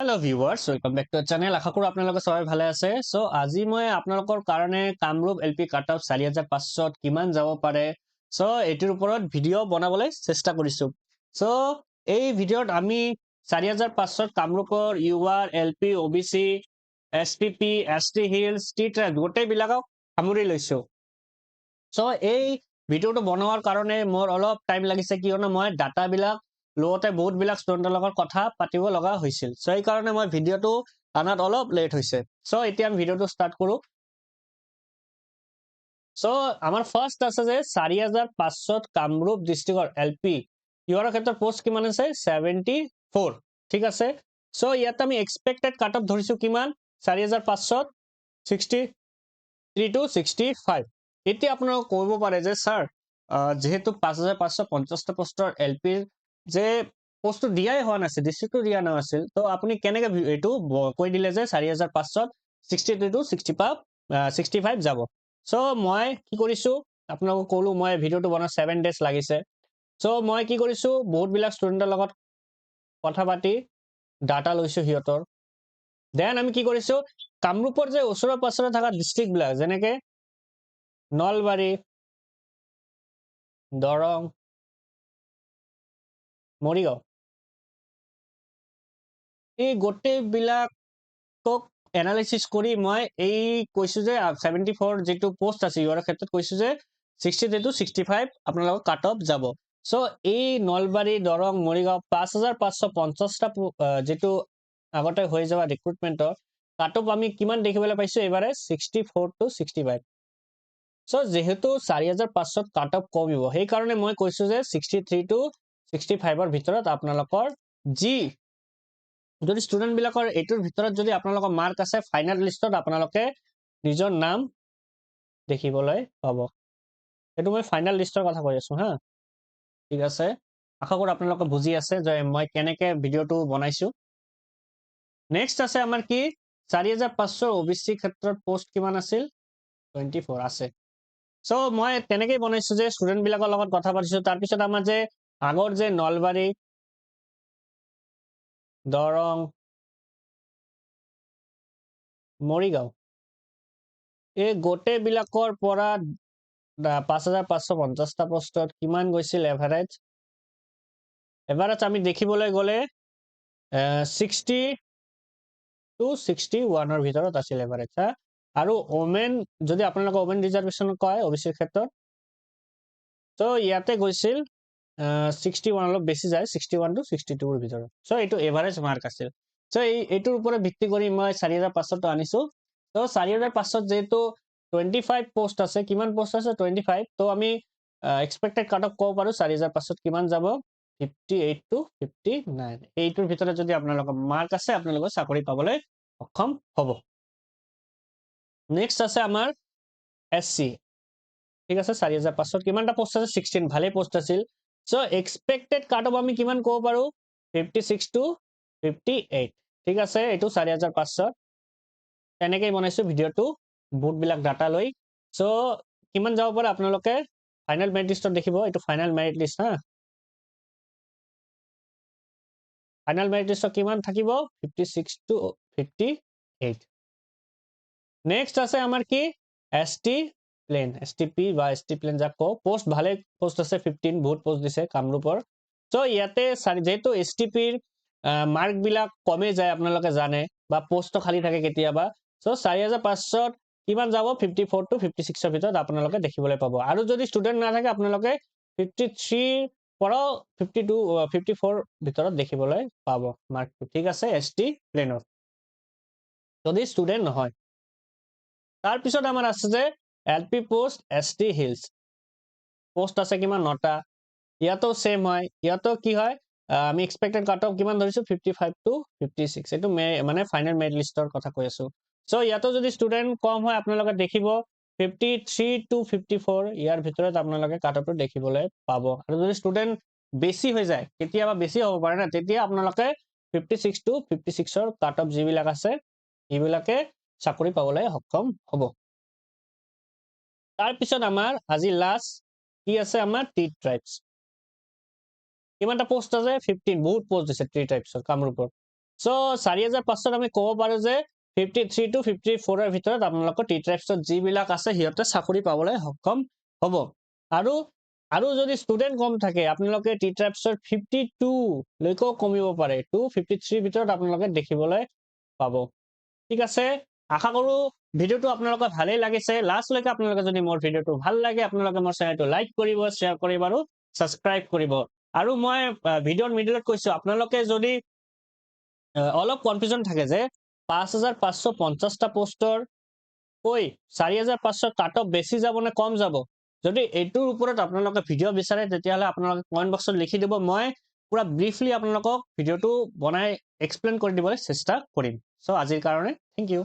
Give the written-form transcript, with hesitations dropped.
hello viewers welcome back to our channel আশা কৰো আপোনালোকে সবাই ভালে আছে সো আজি মই আপোনালোকৰ কাৰণে কামৰূপ এলপি কাটঅফ 4500 কিমান যাব পাৰে সো এটিৰ ওপৰত ভিডিও বনাবলৈ চেষ্টা কৰিছো সো এই ভিডিওত আমি 4500 কামৰূপৰ UR LP OBC SPP ST hills T trek গোটেই বিলাকক সামৰি লৈছো সো এই ভিডিওটো বনোৱাৰ কাৰণে মোৰ অলপ টাইম লাগিছে কিয়নো মই ডাটা বিলাক লোতে বহুত বিলাক ষ্টুডেন্টৰ লগত কথা পাতিব লগা হৈছিল সো এই কাৰণে মই ভিডিওটো আনাত অলপ লেট হৈছে সো এতিয়া আমি ভিডিওটো স্টাৰ্ট কৰো সো আমাৰ ফাৰ্স্ট আছে যে 4500 কামৰূপ ডিস্ট্ৰিক্টৰ এলপি ইয়াৰ ক্ষেত্ৰত পোষ্ট কিমান আছে 74 ঠিক আছে সো ইয়াত আমি এক্সপেক্টেড কাট অফ ধৰিছো কিমান 4500 63 to 65 এতিয়া আপোনাক কৈব পাৰে যে স্যাৰ যেহেতু 5550 টা পোষ্টৰ এলপিৰ যে পোষ্ট দিয়াই হোৱা নাছিল ডিস্ট্ৰিক্টটো দিয়া নাছিল তো আপুনি কেনেকৈ এটো কৈ দিলে যে 4500 63 to 65 যাব সো মই কি কৰিছো আপোনাক কলো মই ভিডিওটো বনা 7 ডেজ লাগিছে সো মই কি কৰিছো বহুত বিলাক ষ্টুডেন্টৰ লগত কথা পাতি ডাটা লৈছো হিয়তৰ দেন আমি কি কৰিছো কামৰূপৰ যে ওচৰৰ পাছৰে থকা ডিস্ট্ৰিক্ট বিলাক যেনেকে নলবাৰী দৰং মৰিগাঁও এই গোটেই বিলাকক এনালাইসিস কৰি মই এই কৈছো যে 74 যেটো পোষ্ট আছে ইয়াৰ ক্ষেত্ৰত কৈছো যে 63 to 65 আপোনালোকৰ কাট অফ যাব সো এই নলবাৰী দৰং মৰিগাঁও 5550 টা যেটো আগতে হৈ যাওয়া ৰিক্ৰুটমেন্টৰ কাট অফ আমি কিমান দেখিবলৈ পাইছো এবাৰে 64 to 65 সো যেহেতু 4500 কাট অফ কমিব সেই কাৰণে মই কৈছো যে 63 to 65 ৰ ভিতৰত আপোনালোকৰ জি যদি ষ্টুডেন্ট বিলাকৰ এটোৰ ভিতৰত যদি আপোনালোকৰ মাৰ্ক আছে ফাইনাল লিষ্টত আপোনালোকে নিজৰ নাম দেখিবলৈ পাব এটো মই ফাইনাল লিষ্টৰ কথা কৈ আছো হা ঠিক আছে আশা কৰো আপোনালোকে বুজি আছে যে মই কেনেকৈ ভিডিওটো বনাইছো নেক্সট আছে আমাৰ কি 4500 ওবিসি ক্ষেত্ৰত পোষ্ট কিমান আছিল 24 আছে সো মই তেনেকৈ বনাইছো যে ষ্টুডেন্ট বিলাকৰ লগত কথা পাতিছো তাৰ পিছত আমাৰ যে আগৰ যে নলবাৰী দৰং মৰিগাঁও এই গোটেই বিলাকৰ পৰা 5550 টা পোষ্টত কিমান গৈছিল এভাৰেজ আমি দেখিবলৈ গলে 60 to 61 ৰ ভিতৰত আছিল এভাৰেজ আৰু ওমেন যদি আপোনালোকে ওমেন ৰিজাৰ্ভেশন কয় ওবিসিৰ ক্ষেত্ৰত তো ইয়াতে গৈছিল 61 অলপ বেছি যায় 61 to 62 ৰ ভিতৰত সো এটো এভাৰেজ মাৰ্ক আছিল সো এইটোৰ ওপৰত ভিত্তি কৰি মই 4500 টো আনিছো তো 4500 যেটো 25 পোষ্ট আছে কিমান পোষ্ট আছে 25 তো আমি এক্সপেক্টেড কাট অফ কব পাৰো 4500 কিমান যাব 58 to 59 এইটোৰ ভিতৰত যদি আপোনালোকৰ মাৰ্ক আছে আপোনালোকে চাকৰি পাবলৈ সক্ষম হ'ব নেক্সট আছে আমাৰ এসসি ঠিক আছে 4500 কিমানটা পোষ্ট আছে 16 ভালে পোষ্ট আছিল সো এক্সপেক্টেড কাট অফ আমি কিমান কব পাৰো 56 to 58 ঠিক আছে এটো 4500 তেনেকৈ বনাইছো ভিডিওটো বহুত বিলাক ডাটা লৈ সো কিমান যাব পাৰে আপোনালোকে ফাইনাল মেৰিট লিষ্টত দেখিব এটো ফাইনাল মেৰিট লিষ্ট হা ফাইনাল মেৰিট লিষ্টত কিমান থাকিব 56 to 58 নেক্সট আছে আমাৰ কি এসটি প্লেন এসটিপি বা এসটি প্লেন যাক কো পোষ্ট ভালে পোষ্ট আছে 15 বহুত পোষ্ট দিছে কামৰূপৰ সো ইয়াতে যেহেতু এসটিপিৰ মাৰ্ক বিলাক কমে যায় আপোনালোকে জানে বা পোষ্ট খালি থাকে কেতিয়াবা সো 4500 কিমান যাব 54 to 56 ৰ ভিতৰত আপোনালোকে দেখিবলৈ পাব আৰু যদি ষ্টুডেন্ট না থাকে আপোনালোকে 53 পৰা 52 54 ভিতৰত দেখিবলৈ পাব মাৰ্কটো ঠিক আছে এসটি প্লেনৰ যদি ষ্টুডেন্ট নহয় তাৰ পিছত আমাৰ আছে যে LP post ST hills post আছে কিমান 9টা ইয়াতো সেম হয় ইয়াতো কি হয় আমি এক্সপেক্টেড কাট অফ কিমান ধৰিছো 55 to 56 এটো মানে ফাইনাল মেৰিট লিষ্টৰ কথা কৈ আছো সো ইয়াতো যদি ষ্টুডেন্ট কম হয় আপোনালোকে দেখিব 53 to 54 ইয়াৰ ভিতৰত আপোনালোকে কাট অফটো দেখিবলৈ পাব আৰু যদি ষ্টুডেন্ট বেছি হৈ যায় কেতিয়াবা বেছি হ'ব পাৰে না তেতিয়া আপোনালোকে 56 to 56 ৰ কাট অফ যিবিলাক আছে এইবিলাকে চাকৰি পাবলৈ সক্ষম হ'ব তাৰ পিছত আমাৰ আজি লাষ্ট কি আছে আমাৰ টি ট্ৰাইবস কিমানটা পোষ্ট আছে 15 বহুত পোষ্ট দিছে টি ট্ৰাইবসৰ কামৰূপৰ সো 4500 আমি ক'ব পাৰো যে 53 to 54 এৰ ভিতৰত আপোনালোকৰ টি ট্ৰাইবছত যিবিলাক আছে সিহঁতে চাকৰি পাবলৈ সক্ষম হ'ব আৰু যদি ষ্টুডেন্ট কম থাকে আপোনালোকে টি ট্ৰাইবছৰ 52 লৈকেও কমিব পাৰে 253 ভিতৰত আপোনালোকে দেখিবলৈ পাব ঠিক আছে আশা কৰো ভিডিওটো আপোনালোকৰ ভালেই লাগিছে লাষ্ট লৈকে আপোনালোকে যদি মোৰ ভিডিওটো ভাল লাগে আপোনালোকে মোৰ চেনেলটো লাইক কৰিব শেয়াৰ কৰিব আৰু সাবস্ক্ৰাইব কৰিব আৰু মই ভিডিওৰ মিডলত কৈছো আপোনালোকে যদি অলপ কনফিউজন থাকে যে 5550 টা পোষ্টৰ কৈ 4500 কাট অফ বেছি যাব নে কম যাব যদি এইটোৰ ওপৰত আপোনালোকে ভিডিও বিচাৰে তেতিয়াহলে আপোনালোকে কমেন্ট বক্সত লিখি দিব মই পুৰা ব্ৰিফলি আপোনালোকক ভিডিওটো বনাই এক্সপ্লেইন কৰি দিবলৈ চেষ্টা কৰিম সো আজিৰ কাৰণে থ্যাংক ইউ